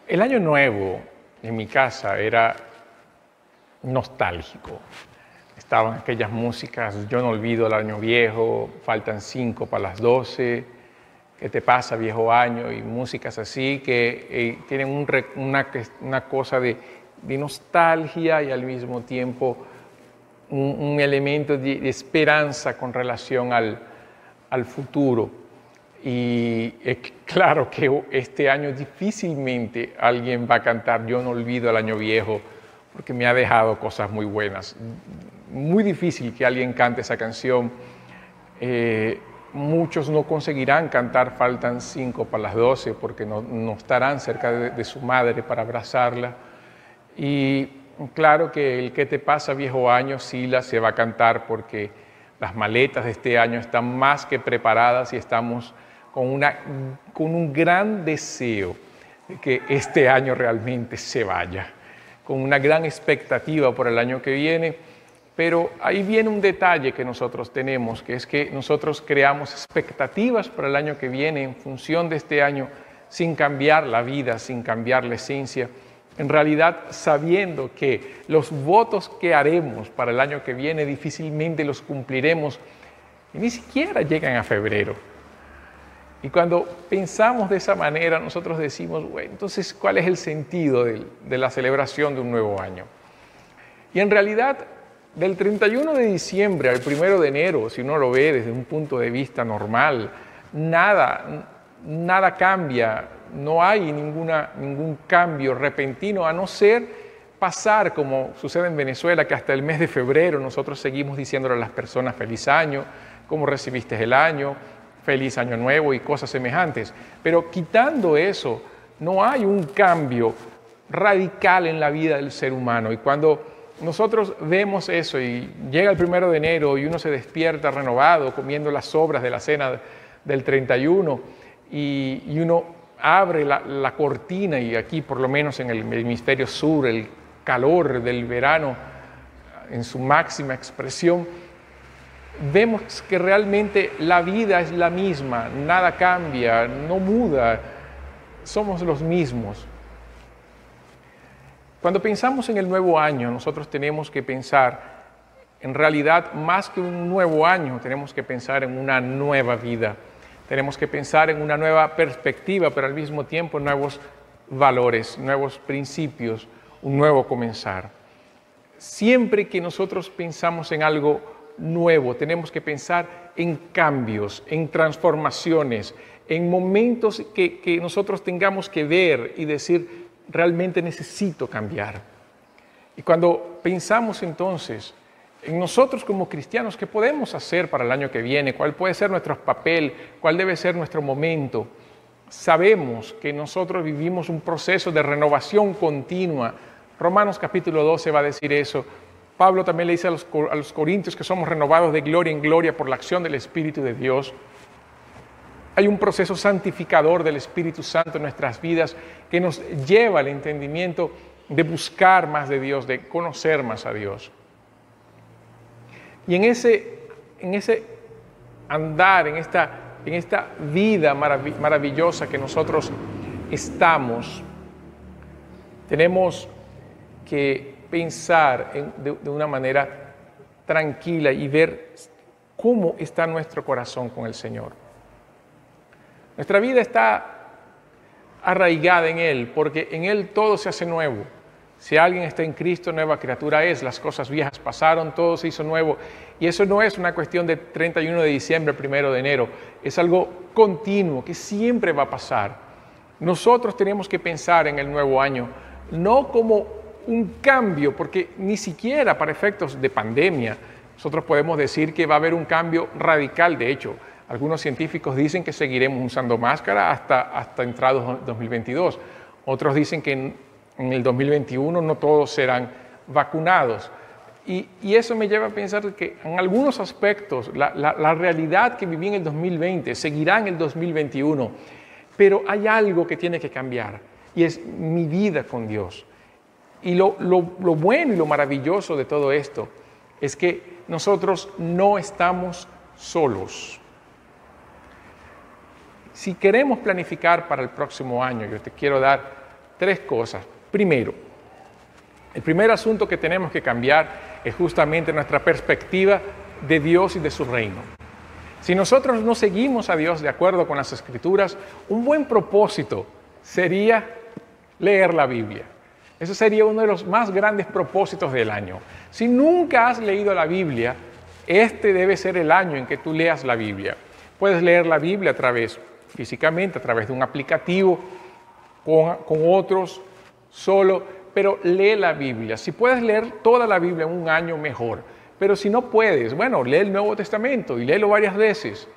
El año nuevo en mi casa era nostálgico. Estaban aquellas músicas, yo no olvido el año viejo, faltan 5 para las 12, ¿qué te pasa viejo año? Y músicas así que tienen una cosa de nostalgia y al mismo tiempo un elemento de esperanza con relación al futuro. Y es claro que este año difícilmente alguien va a cantar Yo no olvido el año viejo, porque me ha dejado cosas muy buenas. Muy difícil que alguien cante esa canción. Muchos no conseguirán cantar Faltan 5 para las 12 porque no estarán cerca de su madre para abrazarla. Y claro que el ¿Qué te pasa viejo año? Sí se va a cantar porque las maletas de este año están más que preparadas y estamos con un gran deseo de que este año realmente se vaya, con una gran expectativa por el año que viene, pero ahí viene un detalle que nosotros tenemos, que es que nosotros creamos expectativas para el año que viene en función de este año, sin cambiar la vida, sin cambiar la esencia, en realidad sabiendo que los votos que haremos para el año que viene difícilmente los cumpliremos y ni siquiera llegan a febrero. Y cuando pensamos de esa manera, nosotros decimos, bueno, entonces, ¿cuál es el sentido de la celebración de un nuevo año? Y en realidad, del 31 de diciembre al 1 de enero, si uno lo ve desde un punto de vista normal, nada cambia, no hay ningún cambio repentino, a no ser pasar, como sucede en Venezuela, que hasta el mes de febrero nosotros seguimos diciéndole a las personas feliz año, cómo recibiste el año, feliz año nuevo y cosas semejantes. Pero quitando eso, no hay un cambio radical en la vida del ser humano. Y cuando nosotros vemos eso y llega el 1 de enero y uno se despierta renovado, comiendo las sobras de la cena del 31 y uno abre la cortina y aquí por lo menos en el hemisferio sur el calor del verano en su máxima expresión, vemos que realmente la vida es la misma, nada cambia, no muda, somos los mismos. Cuando pensamos en el nuevo año, nosotros tenemos que pensar, en realidad, más que un nuevo año, tenemos que pensar en una nueva vida. Tenemos que pensar en una nueva perspectiva, pero al mismo tiempo nuevos valores, nuevos principios, un nuevo comenzar. Siempre que nosotros pensamos en algo nuevo, tenemos que pensar en cambios, en transformaciones, en momentos que nosotros tengamos que ver y decir, realmente necesito cambiar. Y cuando pensamos entonces en nosotros como cristianos, ¿qué podemos hacer para el año que viene? ¿Cuál puede ser nuestro papel? ¿Cuál debe ser nuestro momento? Sabemos que nosotros vivimos un proceso de renovación continua. Romanos capítulo 12 va a decir eso. Pablo también le dice a los corintios que somos renovados de gloria en gloria por la acción del Espíritu de Dios. Hay un proceso santificador del Espíritu Santo en nuestras vidas que nos lleva al entendimiento de buscar más de Dios, de conocer más a Dios. Y en ese andar, en esta vida maravillosa que nosotros estamos, tenemos que pensar de una manera tranquila y ver cómo está nuestro corazón con el Señor. Nuestra vida está arraigada en Él, porque en Él todo se hace nuevo. Si alguien está en Cristo, nueva criatura es, las cosas viejas pasaron, todo se hizo nuevo. Y eso no es una cuestión de 31 de diciembre, 1 de enero, es algo continuo que siempre va a pasar. Nosotros tenemos que pensar en el nuevo año, no como un cambio, porque ni siquiera para efectos de pandemia nosotros podemos decir que va a haber un cambio radical. De hecho, algunos científicos dicen que seguiremos usando máscara hasta entrados 2022. Otros dicen que en el 2021 no todos serán vacunados. Y eso me lleva a pensar que en algunos aspectos la realidad que viví en el 2020 seguirá en el 2021, pero hay algo que tiene que cambiar y es mi vida con Dios. Y lo bueno y lo maravilloso de todo esto es que nosotros no estamos solos. Si queremos planificar para el próximo año, yo te quiero dar tres cosas. Primero, el primer asunto que tenemos que cambiar es justamente nuestra perspectiva de Dios y de su reino. Si nosotros no seguimos a Dios de acuerdo con las Escrituras, un buen propósito sería leer la Biblia. Ese sería uno de los más grandes propósitos del año. Si nunca has leído la Biblia, este debe ser el año en que tú leas la Biblia. Puedes leer la Biblia físicamente, a través de un aplicativo, con otros, solo, pero lee la Biblia. Si puedes leer toda la Biblia en un año, mejor. Pero si no puedes, bueno, lee el Nuevo Testamento y léelo varias veces.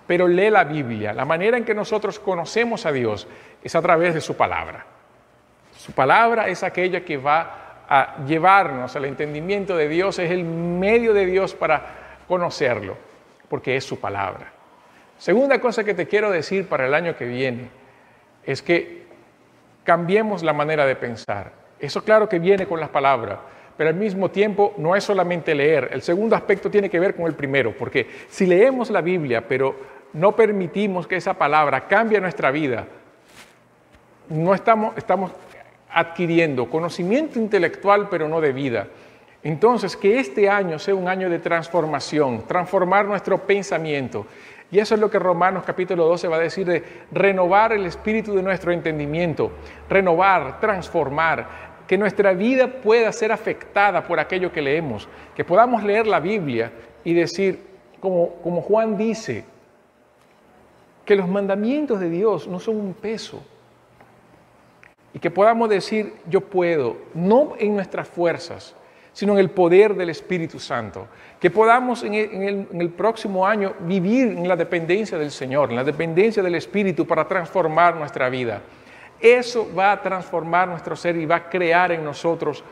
Pero lee la Biblia. La manera en que nosotros conocemos a Dios es a través de su palabra. Su palabra es aquella que va a llevarnos al entendimiento de Dios, es el medio de Dios para conocerlo, porque es su palabra. Segunda cosa que te quiero decir para el año que viene es que cambiemos la manera de pensar. Eso claro que viene con las palabras, pero al mismo tiempo no es solamente leer. El segundo aspecto tiene que ver con el primero, porque si leemos la Biblia, pero no permitimos que esa palabra cambie nuestra vida, no estamos adquiriendo conocimiento intelectual, pero no de vida. Entonces, que este año sea un año de transformación, transformar nuestro pensamiento. Y eso es lo que Romanos capítulo 12 va a decir, de renovar el espíritu de nuestro entendimiento, renovar, transformar, que nuestra vida pueda ser afectada por aquello que leemos, que podamos leer la Biblia y decir, como Juan dice, que los mandamientos de Dios no son un peso, y que podamos decir, yo puedo, no en nuestras fuerzas, sino en el poder del Espíritu Santo. Que podamos en el próximo año vivir en la dependencia del Señor, en la dependencia del Espíritu para transformar nuestra vida. Eso va a transformar nuestro ser y va a crear en nosotros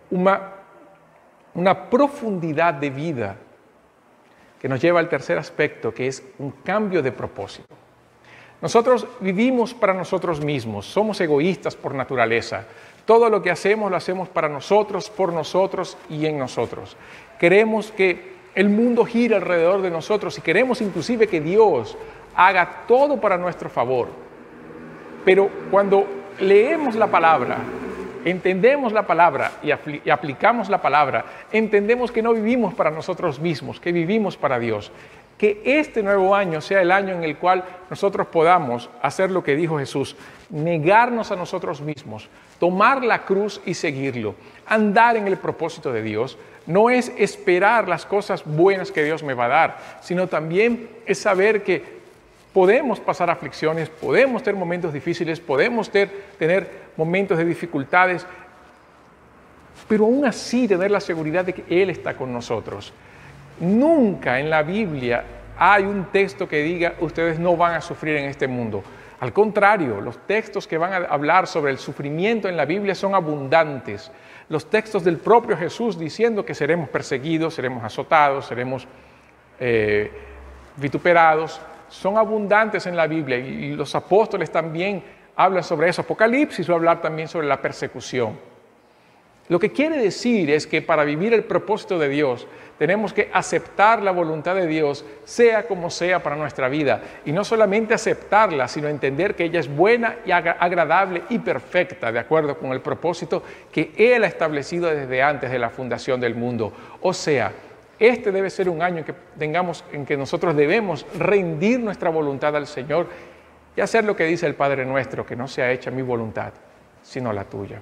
una profundidad de vida que nos lleva al tercer aspecto, que es un cambio de propósito. Nosotros vivimos para nosotros mismos, somos egoístas por naturaleza. Todo lo que hacemos lo hacemos para nosotros, por nosotros y en nosotros. Queremos que el mundo gire alrededor de nosotros y queremos inclusive que Dios haga todo para nuestro favor. Pero cuando leemos la palabra, entendemos la palabra y aplicamos la palabra, entendemos que no vivimos para nosotros mismos, que vivimos para Dios. Que este nuevo año sea el año en el cual nosotros podamos hacer lo que dijo Jesús, negarnos a nosotros mismos, tomar la cruz y seguirlo, andar en el propósito de Dios. No es esperar las cosas buenas que Dios me va a dar, sino también es saber que podemos pasar aflicciones, podemos tener momentos difíciles, podemos tener momentos de dificultades, pero aún así tener la seguridad de que Él está con nosotros. Nunca en la Biblia hay un texto que diga ustedes no van a sufrir en este mundo. Al contrario, los textos que van a hablar sobre el sufrimiento en la Biblia son abundantes. Los textos del propio Jesús diciendo que seremos perseguidos, seremos azotados, seremos vituperados, son abundantes en la Biblia y los apóstoles también hablan sobre eso. Apocalipsis va a hablar también sobre la persecución. Lo que quiere decir es que para vivir el propósito de Dios tenemos que aceptar la voluntad de Dios, sea como sea para nuestra vida. Y no solamente aceptarla, sino entender que ella es buena y agradable y perfecta, de acuerdo con el propósito que Él ha establecido desde antes de la fundación del mundo. O sea, este debe ser un año en que nosotros debemos rendir nuestra voluntad al Señor y hacer lo que dice el Padre nuestro, que no sea hecha mi voluntad, sino la tuya.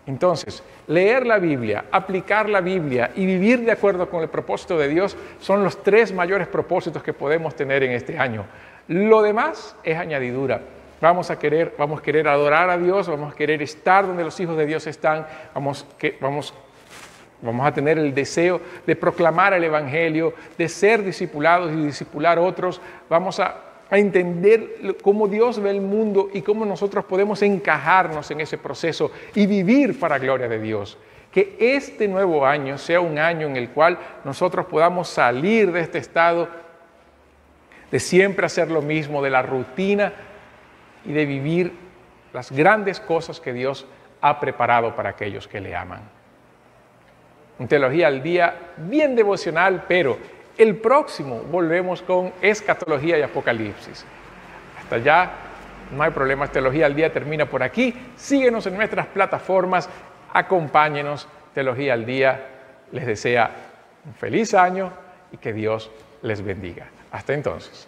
Entonces, leer la Biblia, aplicar la Biblia y vivir de acuerdo con el propósito de Dios son los tres mayores propósitos que podemos tener en este año. Lo demás es añadidura. Vamos a querer adorar a Dios, vamos a querer estar donde los hijos de Dios están, vamos a tener el deseo de proclamar el Evangelio, de ser discipulados y discipular a otros, vamos a entender cómo Dios ve el mundo y cómo nosotros podemos encajarnos en ese proceso y vivir para gloria de Dios. Que este nuevo año sea un año en el cual nosotros podamos salir de este estado de siempre hacer lo mismo, de la rutina y de vivir las grandes cosas que Dios ha preparado para aquellos que le aman. Un Teología al Día bien devocional, pero el próximo volvemos con escatología y apocalipsis. Hasta allá, No hay problema, Teología al Día termina por aquí. Síguenos en nuestras plataformas, acompáñenos. Teología al Día les desea un feliz año y que Dios les bendiga. Hasta entonces.